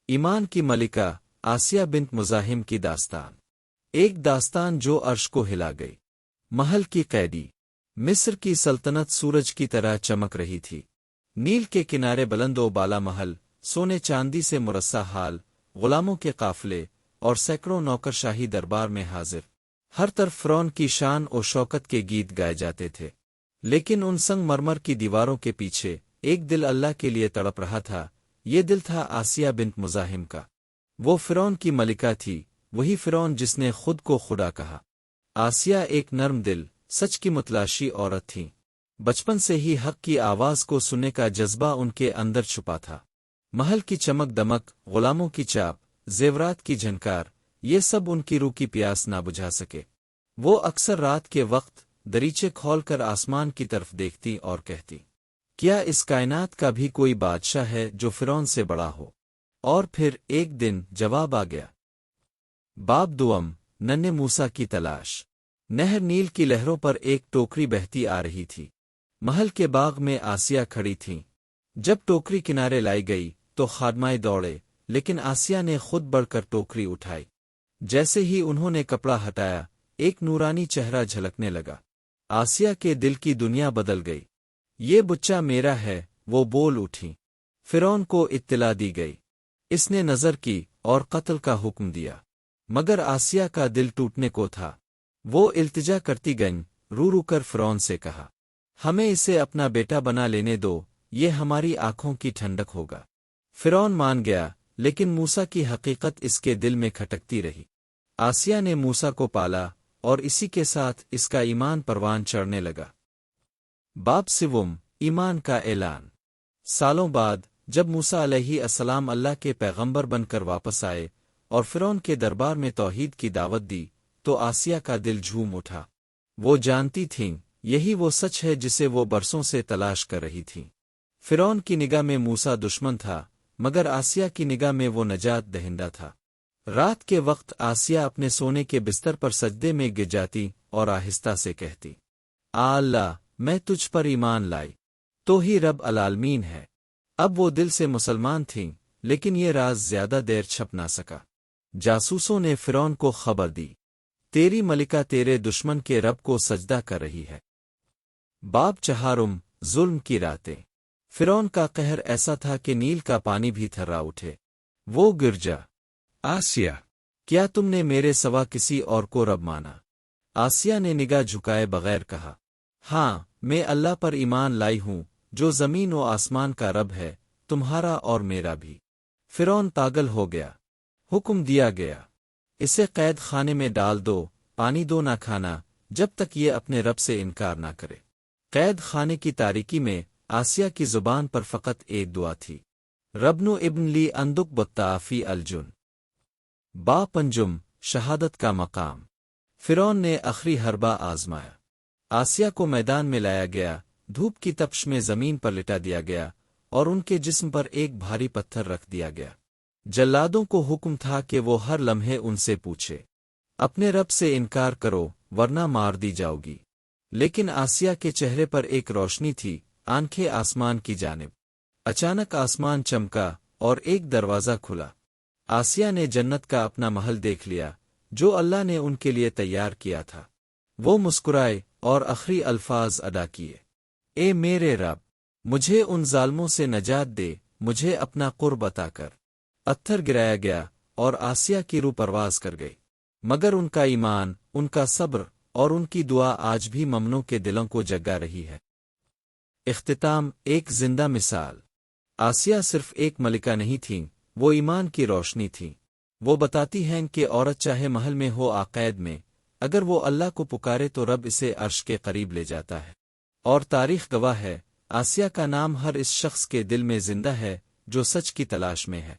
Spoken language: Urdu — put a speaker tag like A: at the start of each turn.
A: ایمان کی ملکہ آسیہ بنت مزاحم کی داستان۔ ایک داستان جو عرش کو ہلا گئی۔ محل کی قیدی۔ مصر کی سلطنت سورج کی طرح چمک رہی تھی۔ نیل کے کنارے بلند و بالا محل، سونے چاندی سے مرصع حال، غلاموں کے قافلے اور سینکڑوں نوکر شاہی دربار میں حاضر۔ ہر طرف فرعون کی شان و شوکت کے گیت گائے جاتے تھے، لیکن ان سنگ مرمر کی دیواروں کے پیچھے ایک دل اللہ کے لیے تڑپ رہا تھا۔ یہ دل تھا آسیہ بنت مزاحم کا۔ وہ فرعون کی ملکہ تھی، وہی فرعون جس نے خود کو خدا کہا۔ آسیہ ایک نرم دل، سچ کی متلاشی عورت تھی۔ بچپن سے ہی حق کی آواز کو سننے کا جذبہ ان کے اندر چھپا تھا۔ محل کی چمک دمک، غلاموں کی چاپ، زیورات کی جھنکار، یہ سب ان کی روح کی پیاس نہ بجھا سکے۔ وہ اکثر رات کے وقت دریچے کھول کر آسمان کی طرف دیکھتی اور کہتی، کیا اس کائنات کا بھی کوئی بادشاہ ہے جو فرعون سے بڑا ہو؟ اور پھر ایک دن جواب آ گیا۔ باب دوم، ننھے موسیٰ کی تلاش۔ نہر نیل کی لہروں پر ایک ٹوکری بہتی آ رہی تھی۔ محل کے باغ میں آسیہ کھڑی تھیں۔ جب ٹوکری کنارے لائی گئی تو خادمائے دوڑے، لیکن آسیہ نے خود بڑھ کر ٹوکری اٹھائی۔ جیسے ہی انہوں نے کپڑا ہٹایا، ایک نورانی چہرہ جھلکنے لگا۔ آسیہ کے دل کی دنیا بدل گئی۔ یہ بچہ میرا ہے، وہ بول اٹھی۔ فرعون کو اطلاع دی گئی۔ اس نے نظر کی اور قتل کا حکم دیا، مگر آسیہ کا دل ٹوٹنے کو تھا۔ وہ التجا کرتی گئیں، رو رو کر فرعون سے کہا، ہمیں اسے اپنا بیٹا بنا لینے دو، یہ ہماری آنکھوں کی ٹھنڈک ہوگا۔ فرعون مان گیا، لیکن موسیٰ کی حقیقت اس کے دل میں کھٹکتی رہی۔ آسیہ نے موسیٰ کو پالا اور اسی کے ساتھ اس کا ایمان پروان چڑھنے لگا۔ باب سوم، ایمان کا اعلان۔ سالوں بعد جب موسیٰ علیہ السلام اللہ کے پیغمبر بن کر واپس آئے اور فرعون کے دربار میں توحید کی دعوت دی تو آسیہ کا دل جھوم اٹھا۔ وہ جانتی تھیں یہی وہ سچ ہے جسے وہ برسوں سے تلاش کر رہی تھیں۔ فرعون کی نگاہ میں موسیٰ دشمن تھا، مگر آسیہ کی نگاہ میں وہ نجات دہندہ تھا۔ رات کے وقت آسیہ اپنے سونے کے بستر پر سجدے میں گر جاتی اور آہستہ سے کہتی، اللہ، میں تجھ پر ایمان لائی، تو ہی رب العالمین ہے۔ اب وہ دل سے مسلمان تھیں، لیکن یہ راز زیادہ دیر چھپ نہ سکا۔ جاسوسوں نے فرعون کو خبر دی، تیری ملکہ تیرے دشمن کے رب کو سجدہ کر رہی ہے۔ باب چہارم، ظلم کی راتیں۔ فرعون کا قہر ایسا تھا کہ نیل کا پانی بھی تھرا اٹھے۔ وہ گرجا، آسیہ، کیا تم نے میرے سوا کسی اور کو رب مانا؟ آسیہ نے نگاہ جھکائے بغیر کہا، ہاں، میں اللہ پر ایمان لائی ہوں جو زمین و آسمان کا رب ہے، تمہارا اور میرا بھی۔ فرعون پاگل ہو گیا۔ حکم دیا گیا، اسے قید خانے میں ڈال دو، پانی دو نہ کھانا، جب تک یہ اپنے رب سے انکار نہ کرے۔ قید خانے کی تاریکی میں آسیہ کی زبان پر فقط ایک دعا تھی، ربنو ابن لی اندک بطافی الجن۔ با پنجم، شہادت کا مقام۔ فرعون نے آخری حربہ آزمایا۔ آسیہ کو میدان میں لایا گیا، دھوپ کی تپش میں زمین پر لٹا دیا گیا اور ان کے جسم پر ایک بھاری پتھر رکھ دیا گیا۔ جلادوں کو حکم تھا کہ وہ ہر لمحے ان سے پوچھے، اپنے رب سے انکار کرو ورنہ مار دی جاؤ گی۔ لیکن آسیہ کے چہرے پر ایک روشنی تھی، آنکھیں آسمان کی جانب۔ اچانک آسمان چمکا اور ایک دروازہ کھلا۔ آسیہ نے جنت کا اپنا محل دیکھ لیا جو اللہ نے ان کے لیے تیار کیا تھا۔ وہ مسکرائے اور آخری الفاظ ادا کیے، اے میرے رب، مجھے ان ظالموں سے نجات دے، مجھے اپنا قرب عطا کر۔ پتھر گرایا گیا اور آسیہ کی روح پرواز کر گئی، مگر ان کا ایمان، ان کا صبر اور ان کی دعا آج بھی مومنوں کے دلوں کو جگا رہی ہے۔ اختتام، ایک زندہ مثال۔ آسیہ صرف ایک ملکہ نہیں تھیں، وہ ایمان کی روشنی تھیں۔ وہ بتاتی ہیں کہ عورت چاہے محل میں ہو یا قید میں، اگر وہ اللہ کو پکارے تو رب اسے عرش کے قریب لے جاتا ہے۔ اور تاریخ گواہ ہے، آسیہ کا نام ہر اس شخص کے دل میں زندہ ہے جو سچ کی تلاش میں ہے۔